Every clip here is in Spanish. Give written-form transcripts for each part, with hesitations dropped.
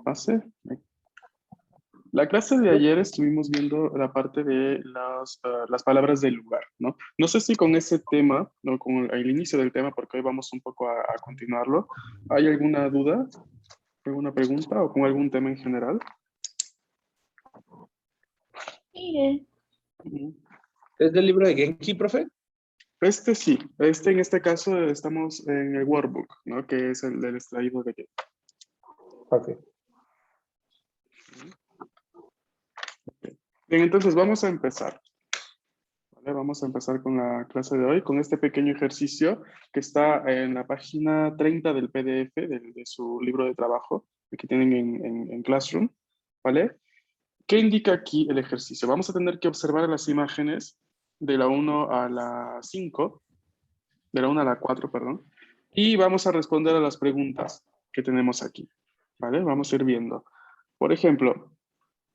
Pase. La clase de ayer estuvimos viendo la parte de las palabras del lugar, ¿no? No sé si con ese tema, ¿no? Con el inicio del tema, porque hoy vamos un poco a continuarlo, ¿hay alguna duda, alguna pregunta o con algún tema en general? Mire. Ujú. ¿Es del libro de Genki, profe? Este sí, en este caso estamos en el workbook, ¿no? Que es el del extraído de que. Ok. Bien, entonces vamos a empezar. ¿Vale? Vamos a empezar con la clase de hoy, con este pequeño ejercicio que está en la página 30 del PDF, de su libro de trabajo, que tienen en Classroom, ¿vale? ¿Qué indica aquí el ejercicio? Vamos a tener que observar las imágenes de la 1 a la 5, de la 1 a la 4, perdón, y vamos a responder a las preguntas que tenemos aquí, ¿vale? Vamos a ir viendo. Por ejemplo,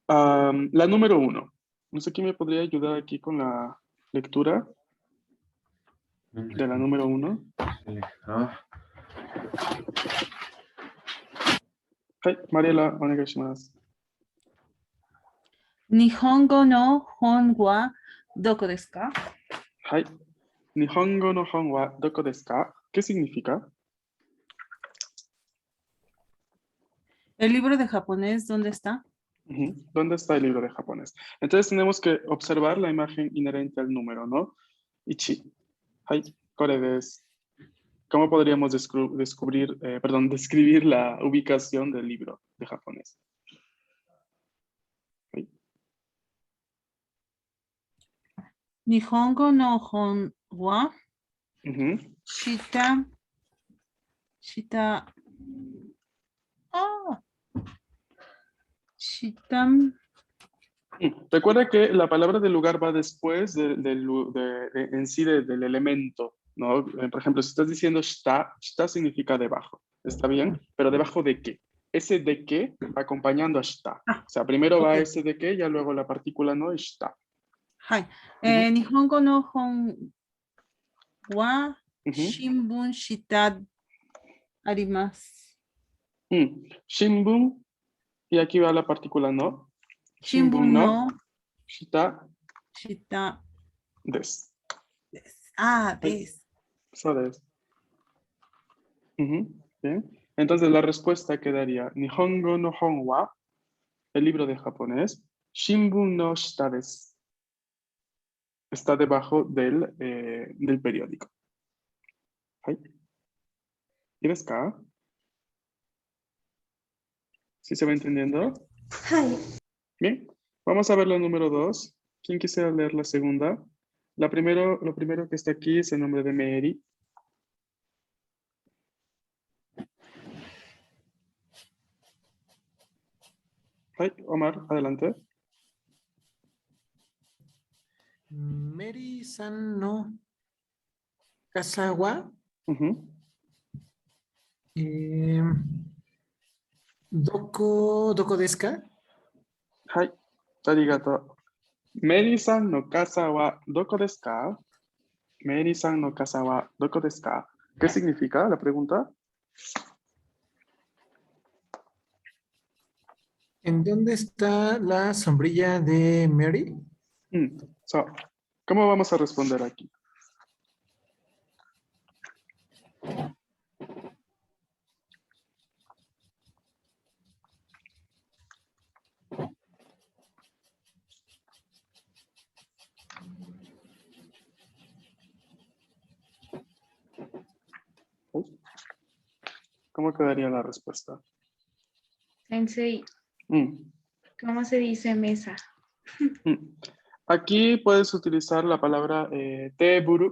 la número 1. No sé quién me podría ayudar aquí con la lectura de la número 1. Mariela, onegaishimasu. Nihongo no hon wa doko desu ka? Hai. Nihongo no hon wa doko desu ka? ¿Qué significa? ¿El libro de japonés dónde está? ¿Dónde está el libro de japonés? Entonces tenemos que observar la imagen inherente al número, ¿no? Ichi. Hai, kore desu. ¿Cómo podríamos describir la ubicación del libro de japonés? Hai. Nihongo no hon wa Ujú. shita shitam. Recuerda que la palabra del lugar va después en sí del elemento, ¿no? Por ejemplo, si estás diciendo shita significa debajo, ¿está bien? Pero ¿debajo de qué? Ese de qué va acompañando a shita. O sea, primero va Ok. ese de qué, ya luego la partícula no es shita. Hai. Ujú. Nihongo no hon wa Ujú. shimbun shita arimasu. Shimbun, y aquí va la partícula no. Shimbun Shimbun no, no shita shita desu. desu. Ay, Desu. eso desu. Ujú. Bien. Entonces la respuesta quedaría Nihongo no hon wa, el libro de japonés, Shimbun no shita desu. Está debajo del periódico. Ay. ¿Tienes acá? ¿Sí se va entendiendo? Hai. Bien. Vamos a ver la número 2. ¿Quién quisiera leer la segunda? Lo primero que está aquí es el nombre de Mary. Ay, Omar, adelante. Mary-san no Kasawa Ujú. doko desu ka? Ay, arigato. Mary-san no casa wa doko desu ka? Mary-san no casa wa doko desu ka? ¿Qué significa la pregunta? ¿En dónde está la sombrilla de Mary? So, ¿cómo vamos a responder aquí? ¿Cómo quedaría la respuesta? Sensei, Mm, ¿cómo se dice mesa? mm. Aquí puedes utilizar la palabra teburu.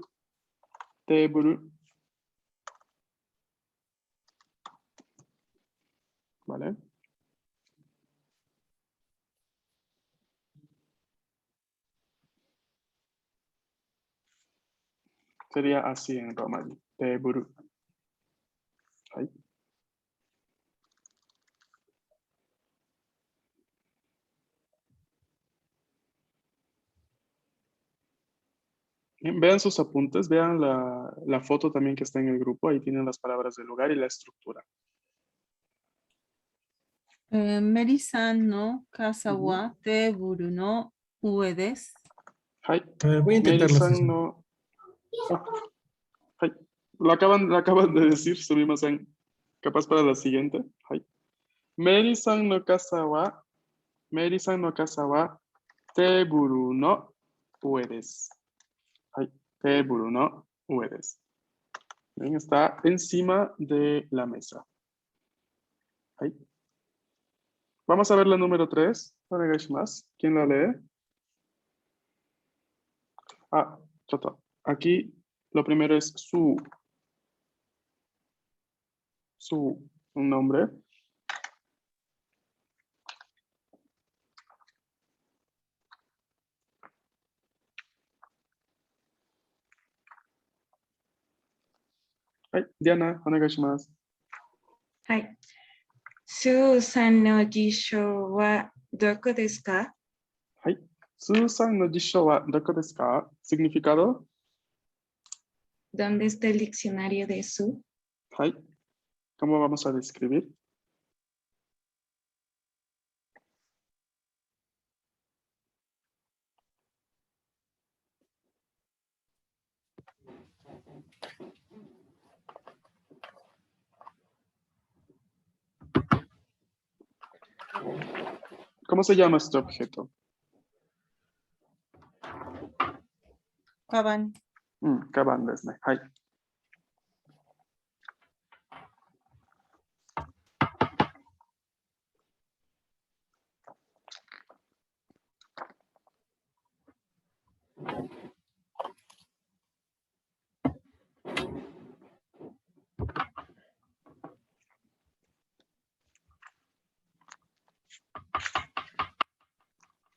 Teburu. ¿Vale? Sería así en romaní. Teburu. Ahí. Bien, vean sus apuntes, vean la foto también que está en el grupo. Ahí tienen las palabras del lugar y la estructura. Meri-san no kasa wa teburu no ue desu. はい。 A ver, voy a intentarlo. Meri-san César. no... Ah, はい。lo acaban de decir, sumimasen. Capaz para la siguiente. はい。Meri-san no kasa wa, Meri-san no kasa wa teburu no ue desu. はい。Teburu no ue desu. Bien, está encima de la mesa. はい。Vamos a ver la número 3. Onegaishimasu. ¿Quién la lee? Ah, choto. Aquí lo primero es un nombre. Ay, Diana, onegaishimasu. はい。スーさんの辞書はどこですか？ はい。Susan no jisho wa doko desu ka? Significado. ¿Dónde está el diccionario de su? はい。¿Cómo vamos a describir? ¿Cómo se llama este objeto? Kaban. Kaban desu ne. はい。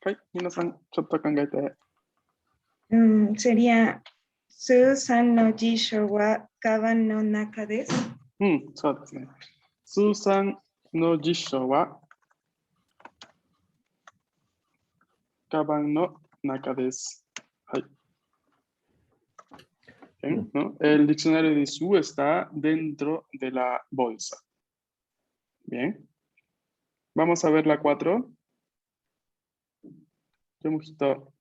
はい。皆さん、ちょっと考えて。sería スーさんの辞書はカバンの中です。そうですね。Susan no jisho wa kaban no naka desu. はい。Bien, ¿no? El diccionario de su está dentro de la bolsa. Bien. Vamos a ver la 4. Yomujito,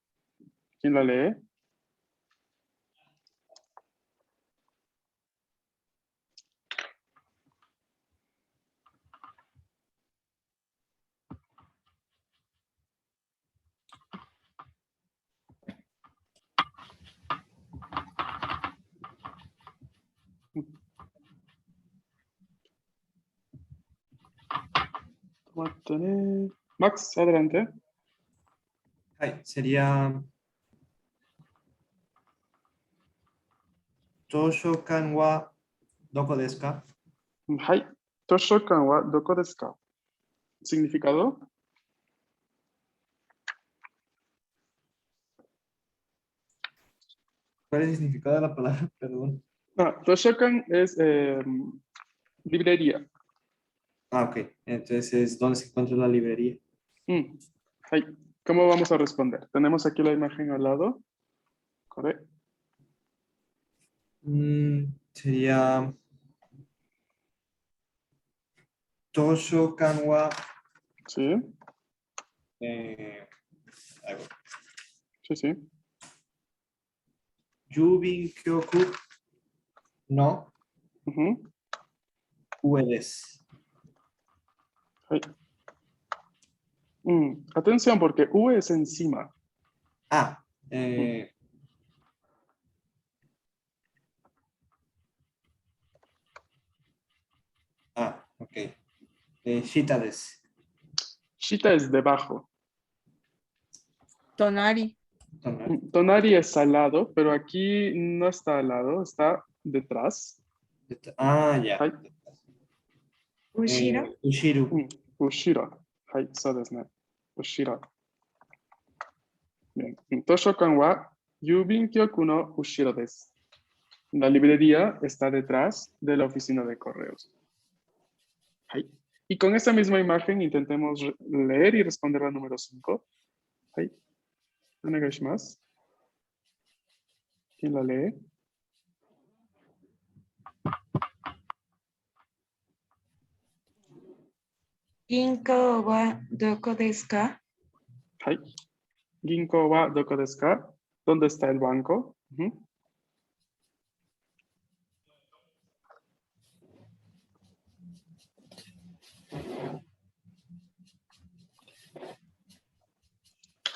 ¿quién la lee? Max, adelante. はい、sería 図書館はどこですか？ Hai. Toshokan wa doko desu ka? Significado. ¿Cuál es el significado de la palabra? Perdón. Toshokan es librería. Ah, ok. Entonces, ¿dónde se encuentra la librería? Hai. ¿Cómo vamos a responder? Tenemos aquí la imagen al lado. Correcto. Sería 図書館は、 Sí, ahí voy. sí, sí. 郵便局の Ujú. 上です。 Hai. Atención, porque U es encima. Ah, ok. 下です。 Shita es debajo. Tonari. Tonari es al lado, pero aquí no está al lado, está detrás. Ah, ya. Hai. 後ろ、後ろ。 Ushiro. Hai, so desu ne. Ushiro. Bien. Toshokan wa yubin kyoku no ushiro desu. La librería está detrás de la oficina de correos. Hai. Y con esta misma imagen intentemos leer y responder la número 5. Hai. Onegaishimasu. ¿Quién la lee? Ginko wa doko desu ka? Hai. Ginko wa doko desu ka? ¿Dónde está el banco? Ujú.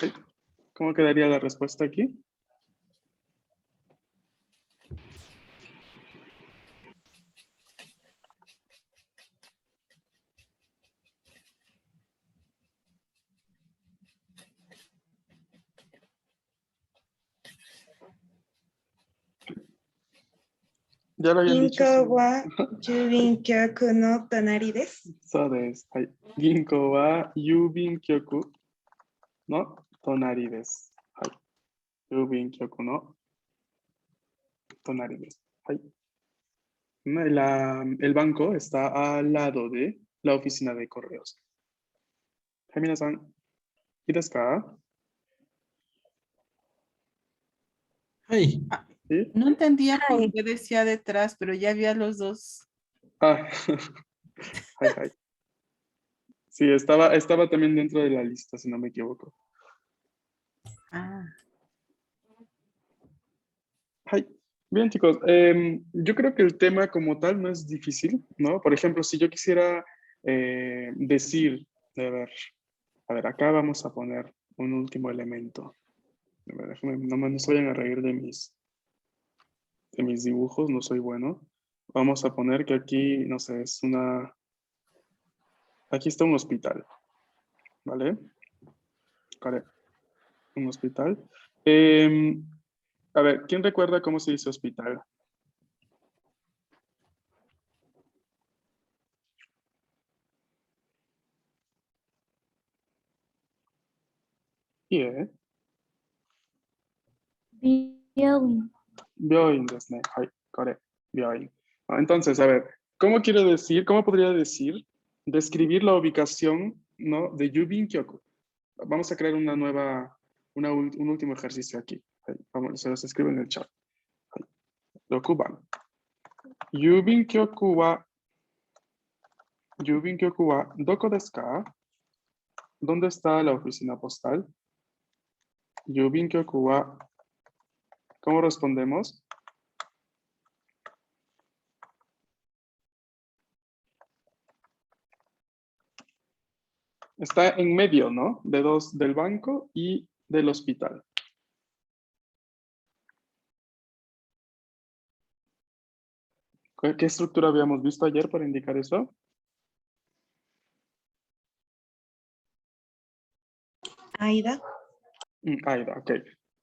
Hai. ¿Cómo quedaría la respuesta aquí? Ya lo habían dicho. Ginko Sí. wa Yubin Kyoku no tonari desu. そうです。はい。銀行は郵便局の隣です。はい。郵便局の隣です。はい。el banco está al lado de la oficina de correos. はい、皆さん、いいですか？ Ay, ¿Sí? No entendía por Ay. qué decía detrás, pero ya había los dos. Ah, hi, hi. Sí, estaba también dentro de la lista, si no me equivoco. Ah, Hi. Bien, chicos, yo creo que el tema como tal no es difícil, ¿no? Por ejemplo, si yo quisiera decir, a ver, acá vamos a poner un último elemento. A ver, no se vayan a reír de mis dibujos, no soy bueno. Vamos a poner que aquí, no sé, aquí está un hospital, ¿vale? Vale, un hospital. A ver, ¿quién recuerda cómo se dice hospital? ¿Eh? 病院ですね。はい、これ、病院。Entonces, a ver, cómo podría decir, describir la ubicación, ¿no? De Yubin Kyoku? Vamos a crear un último ejercicio aquí. Vamos, se los escribo en el chat. 6番。郵便局はどこですか? ¿Dónde está la oficina postal? 郵便局は, ¿cómo respondemos? Está en medio, ¿no? Del banco y del hospital. ¿Qué estructura habíamos visto ayer para indicar eso? Aida. Aida, ok.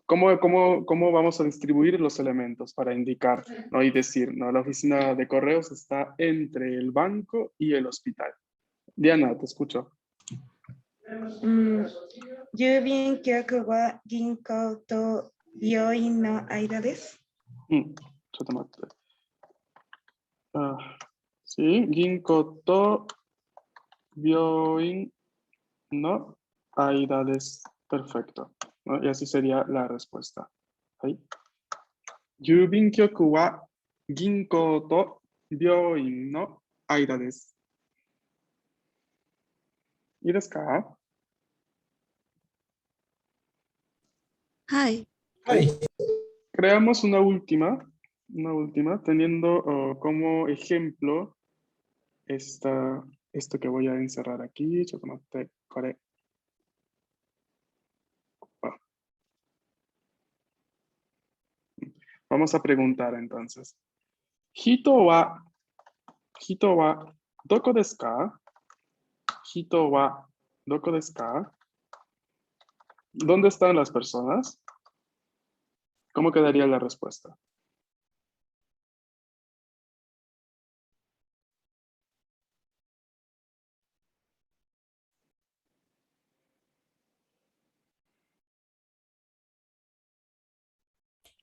¿Cómo vamos a distribuir los elementos para indicar, ¿no? Y decir, ¿no? La oficina de correos está entre el banco y el hospital. Diana, te escucho. Yubin Kyoku wa Ginko to Byoin no aida desu. ちょっと待って。Sí, Ginko to Byoin no aida desu. Perfecto, ¿no? Y así sería la respuesta. ¿Sí? Yubin kyoku wa ginko to byoin no aida desu. ¿Y desu ka? Hi. ay, Creamos una última, teniendo como ejemplo esto que voy a encerrar aquí. Chotomate, kore. Vamos a preguntar entonces. Hito wa doko desu ka? Hito wa doko desu ka? ¿Dónde están las personas? ¿Cómo quedaría la respuesta?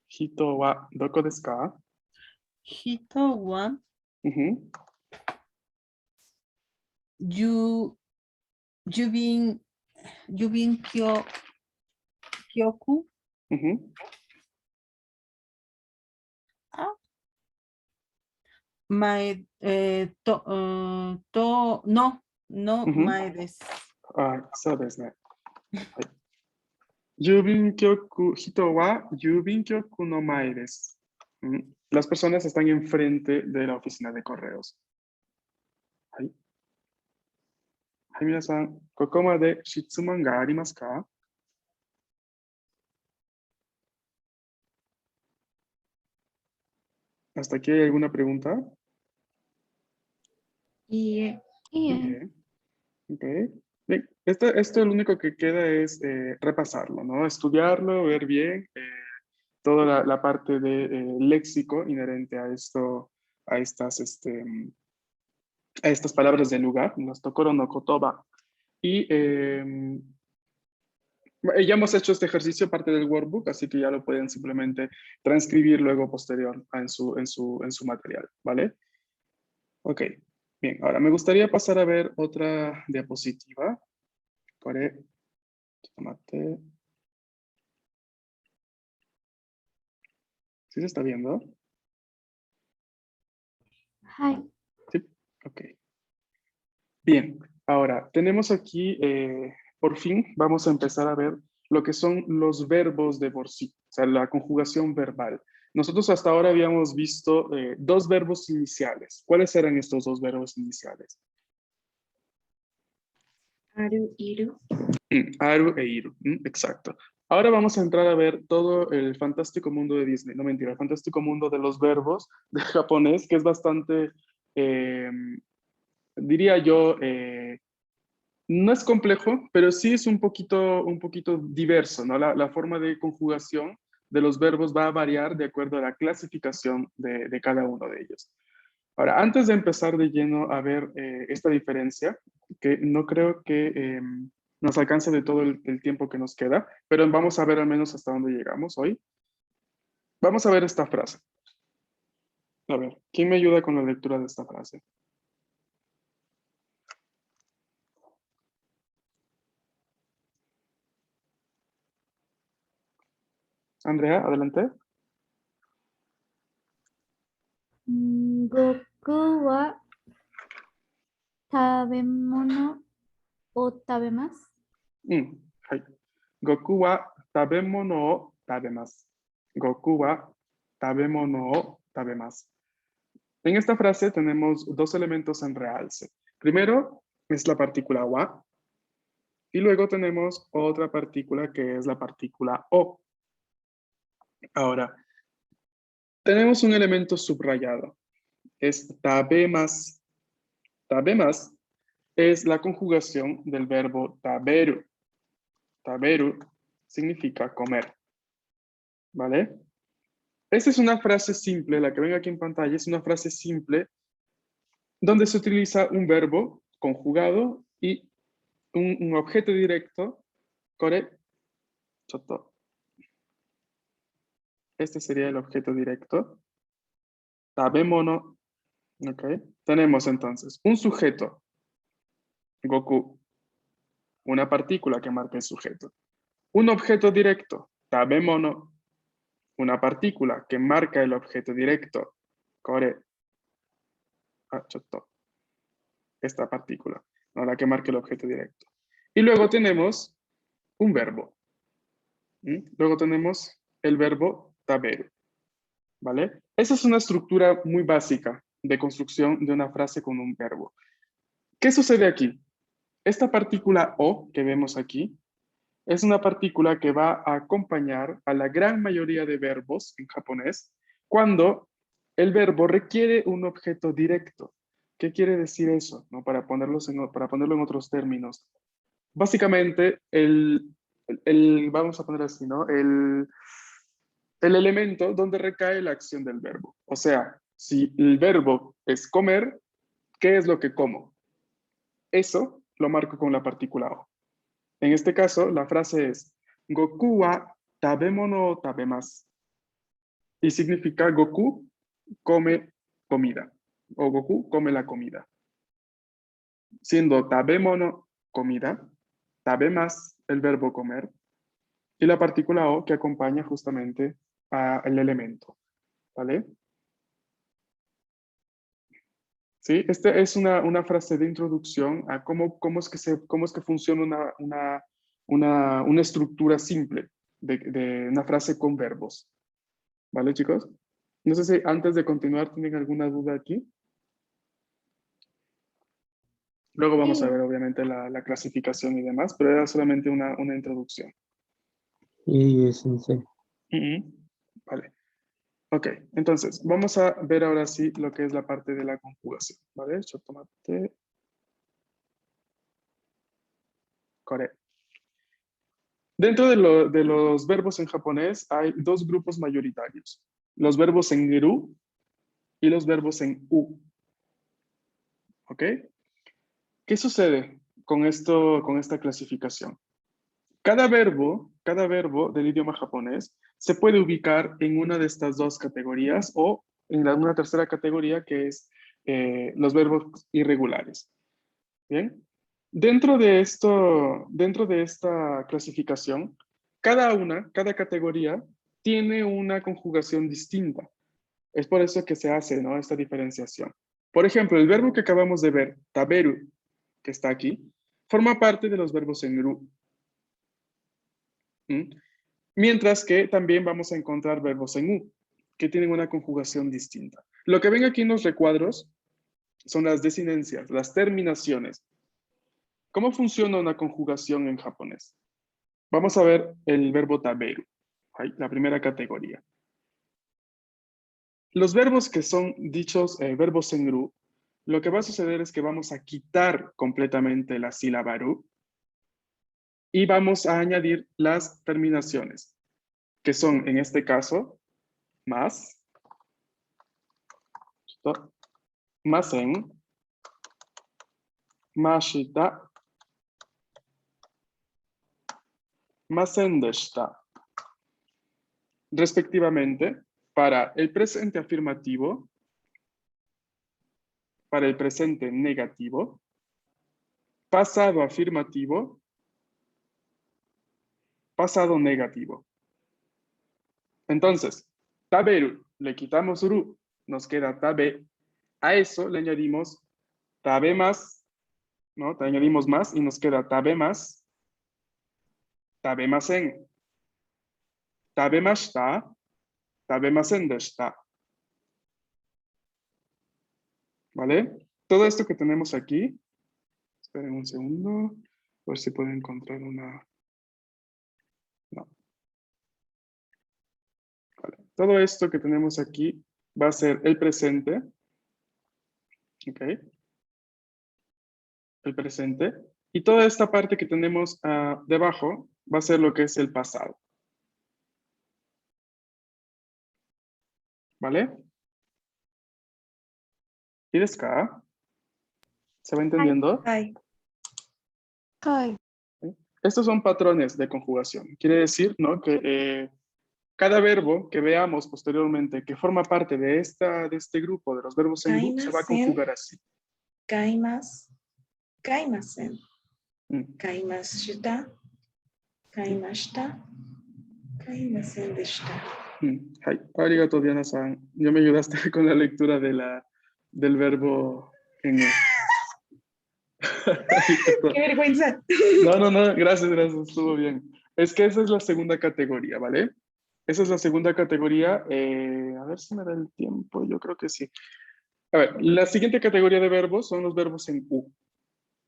Hito wa doko desu ka? Hito wa Ujú, Yubin Kyoku. ujú. Ah, no, no Ujú. mae desu. そうですね。はい。郵便局、人は郵便局の前です。Las personas están enfrente de la oficina de correos. はい。はい、皆さん、ここまで質問がありますか？ ¿Hasta aquí hay alguna pregunta? Y Ok. Ok. Bien, esto lo único que queda es repasarlo, ¿no? Estudiarlo, ver bien toda la parte de léxico inherente a esto, a estas palabras del lugar, los tokoro no kotoba. Y ya hemos hecho este ejercicio, parte del workbook, así que ya lo pueden simplemente transcribir luego posterior en su material, ¿vale? Ok, bien. Ahora me gustaría pasar a ver otra diapositiva. Kore, tomate. ¿Sí se está viendo? はい。 Sí, ok. Bien, ahora tenemos aquí, por fin, vamos a empezar a ver lo que son los verbos de por sí, o sea, la conjugación verbal. Nosotros hasta ahora habíamos visto dos verbos iniciales. ¿Cuáles eran estos dos verbos iniciales? aru, iru. Aru e iru, exacto. Ahora vamos a entrar a ver todo el fantástico mundo de Disney, no mentira, el fantástico mundo de los verbos de japonés, que es bastante, diría yo, no es complejo, pero sí es un poquito diverso, ¿no? La forma de conjugación de los verbos va a variar de acuerdo a la clasificación de cada uno de ellos. Ahora, antes de empezar de lleno a ver esta diferencia, que no creo que nos alcance de todo el tiempo que nos queda, pero vamos a ver al menos hasta dónde llegamos hoy. Vamos a ver esta frase. A ver, ¿quién me ayuda con la lectura de esta frase? Andrea, adelante. 僕は食べ物を食べます。はい。Goku wa tabemono o tabemasu. Goku wa tabemono o tabemasu. En esta frase tenemos dos elementos en realce. Primero es la partícula wa y luego tenemos otra partícula que es la partícula o. Ahora, tenemos un elemento subrayado. Es tabemas. Tabemas es la conjugación del verbo taberu. Taberu significa comer. ¿Vale? Esta es una frase simple, la que ven aquí en pantalla, es una frase simple donde se utiliza un verbo conjugado y un objeto directo. Kore, choto. Este sería el objeto directo. Tabemono. ¿Ok? Tenemos entonces un sujeto, Goku, una partícula que marca el sujeto. Un objeto directo, tabemono, una partícula que marca el objeto directo. Kore, choto. Esta partícula, ¿no? La que marca el objeto directo. Y luego tenemos un verbo. Luego tenemos el verbo taberu. ¿Vale? Esa es una estructura muy básica de construcción de una frase con un verbo. ¿Qué sucede aquí? Esta partícula o que vemos aquí es una partícula que va a acompañar a la gran mayoría de verbos en japonés cuando el verbo requiere un objeto directo. ¿Qué quiere decir eso? ¿No? Para ponerlo en otros términos. Básicamente, vamos a poner así, ¿no? El elemento donde recae la acción del verbo. O sea, si el verbo es comer, ¿qué es lo que como? Eso lo marco con la partícula o. En este caso, la frase es Goku wa tabemono o tabemasu. Y significa Goku come comida. O Goku come la comida. Siendo tabemono comida, tabemasu el verbo comer, y la partícula o que acompaña justamente al elemento. ¿Vale? ¿Sí? Esta es una frase de introducción a cómo es que funciona una estructura simple de una frase con verbos. ¿Vale, chicos? No sé si antes de continuar tienen alguna duda aquí. Luego vamos a ver, obviamente, la clasificación y demás, pero era solamente una introducción. Y sensei. Vale. Ok, entonces, vamos a ver ahora sí lo que es la parte de la conjugación. ¿Vale? Yo tomate. Correcto. Dentro de los verbos en japonés hay dos grupos mayoritarios. Los verbos en ru y los verbos en u. ¿Ok? ¿Qué sucede con esta clasificación? Cada verbo del idioma japonés se puede ubicar en una de estas dos categorías o en una tercera categoría que es los verbos irregulares. ¿Bien? Dentro de esta clasificación, cada categoría tiene una conjugación distinta. Es por eso que se hace, ¿no?, esta diferenciación. Por ejemplo, el verbo que acabamos de ver, taberu, que está aquí, forma parte de los verbos en ru. Mientras que también vamos a encontrar verbos en u, que tienen una conjugación distinta. Lo que ven aquí en los recuadros son las desinencias, las terminaciones. ¿Cómo funciona una conjugación en japonés? Vamos a ver el verbo taberu, la primera categoría. Los verbos que son dichos verbos en ru, lo que va a suceder es que vamos a quitar completamente la sílaba ru y vamos a añadir las terminaciones, que son en este caso más, masen, mashita, masen deshita, respectivamente, para el presente afirmativo, para el presente negativo, pasado afirmativo, pasado negativo. Entonces, taberu, le quitamos ru, nos queda tabe. A eso le añadimos tabe más, ¿no? Te añadimos más y nos queda tabe más, tabe masen, tabe mashita, tabe masen deshita. ¿Vale? Todo esto que tenemos aquí, esperen un segundo, a ver si puedo encontrar una... No. Vale. Todo esto que tenemos aquí va a ser el presente. ¿Ok? El presente. Y toda esta parte que tenemos debajo va a ser lo que es el pasado. ¿Vale? ¿Y de acá? ¿Se va entendiendo? Hi. Estos son patrones de conjugación. Quiere decir, ¿no?, que cada verbo que veamos posteriormente que forma parte de este grupo de los verbos en ru se va a conjugar así. Kaimasu, kaimasen, Mm. kaimashita, kaimashita, kaimasen deshita. Arigato, Diana-san. Ya me ayudaste con la lectura del verbo en u. ¡Qué vergüenza! No, gracias, estuvo bien. Es que esa es la segunda categoría, ¿vale? Esa es la segunda categoría. A ver si me da el tiempo, yo creo que sí. A ver, la siguiente categoría de verbos son los verbos en U.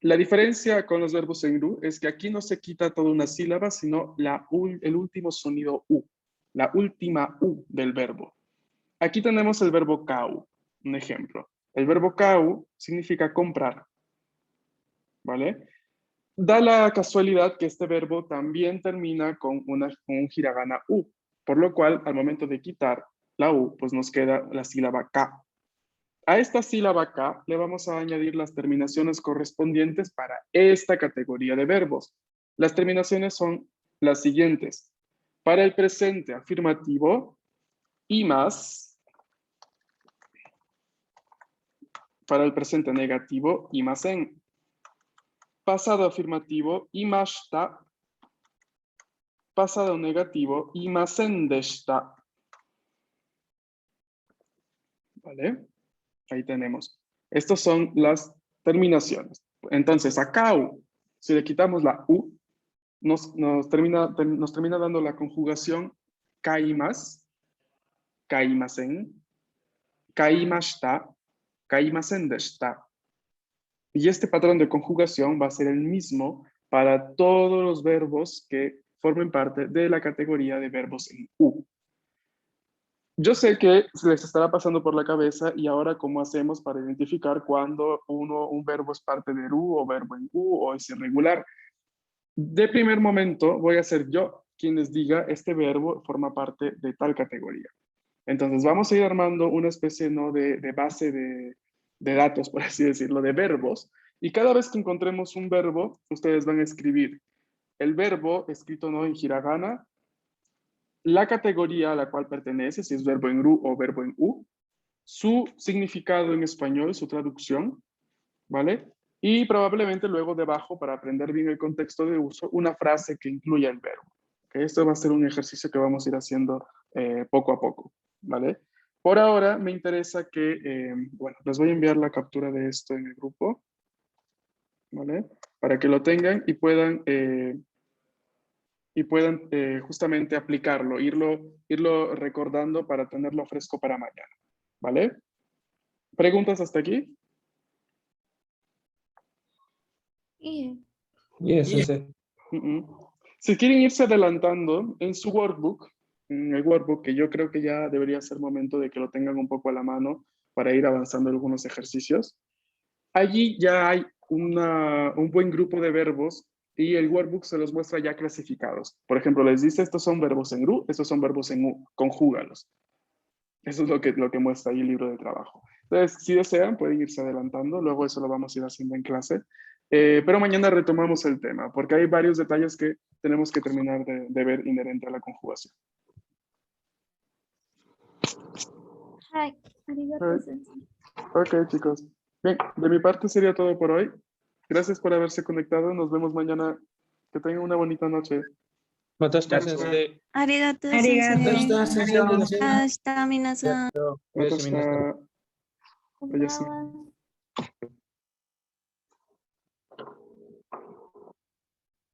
La diferencia con los verbos en ru es que aquí no se quita toda una sílaba, sino el último sonido U, la última U del verbo. Aquí tenemos el verbo kau, un ejemplo. El verbo kau significa comprar, ¿vale? Da la casualidad que este verbo también termina con un hiragana U, por lo cual al momento de quitar la U, pues nos queda la sílaba K. A esta sílaba K le vamos a añadir las terminaciones correspondientes para esta categoría de verbos. Las terminaciones son las siguientes. Para el presente afirmativo, imas. Para el presente negativo, imasen. Pasado afirmativo, imashita. Pasado negativo, imasen deshita. ¿Vale? Ahí tenemos. Estas son las terminaciones. Entonces, a kau, si le quitamos la u, nos termina dando la conjugación kaimas, kaimasen, kaimashita, kaimasen deshita. Y este patrón de conjugación va a ser el mismo para todos los verbos que formen parte de la categoría de verbos en U. Yo sé que se les estará pasando por la cabeza y ahora cómo hacemos para identificar cuando un verbo es parte del U o verbo en U o es irregular. De primer momento voy a ser yo quien les diga este verbo forma parte de tal categoría. Entonces vamos a ir armando una especie, ¿no?, de base de datos, por así decirlo, de verbos. Y cada vez que encontremos un verbo, ustedes van a escribir el verbo escrito, ¿no?, en hiragana, la categoría a la cual pertenece, si es verbo en ru o verbo en u, su significado en español, su traducción, ¿vale? Y probablemente luego debajo, para aprender bien el contexto de uso, una frase que incluya el verbo. ¿Okay? Esto va a ser un ejercicio que vamos a ir haciendo poco a poco, ¿vale? Por ahora me interesa que, bueno, les voy a enviar la captura de esto en el grupo, ¿vale? Para que lo tengan y puedan justamente aplicarlo, irlo recordando para tenerlo fresco para mañana, ¿vale? ¿Preguntas hasta aquí? 예. Yes, sensei. Si quieren irse adelantando en su workbook, en el workbook, que yo creo que ya debería ser momento de que lo tengan un poco a la mano para ir avanzando en algunos ejercicios, allí ya hay un buen grupo de verbos y el workbook se los muestra ya clasificados. Por ejemplo, les dice, estos son verbos en ru, estos son verbos en u, conjúgalos. Eso es lo que muestra ahí el libro de trabajo. Entonces, si desean, pueden irse adelantando, luego eso lo vamos a ir haciendo en clase. Pero mañana retomamos el tema, porque hay varios detalles que tenemos que terminar de ver inherente a la conjugación. はい。ありがとう、先生。 Ok, chicos. Bien, de mi parte sería todo por hoy. Gracias por haberse conectado. Nos vemos mañana. Que tengan una bonita noche. Matashita sensei. ありがとう、ありがとう。明日先生、明日、皆さん。おやすみなさい。おやすみなさい。こんばんは。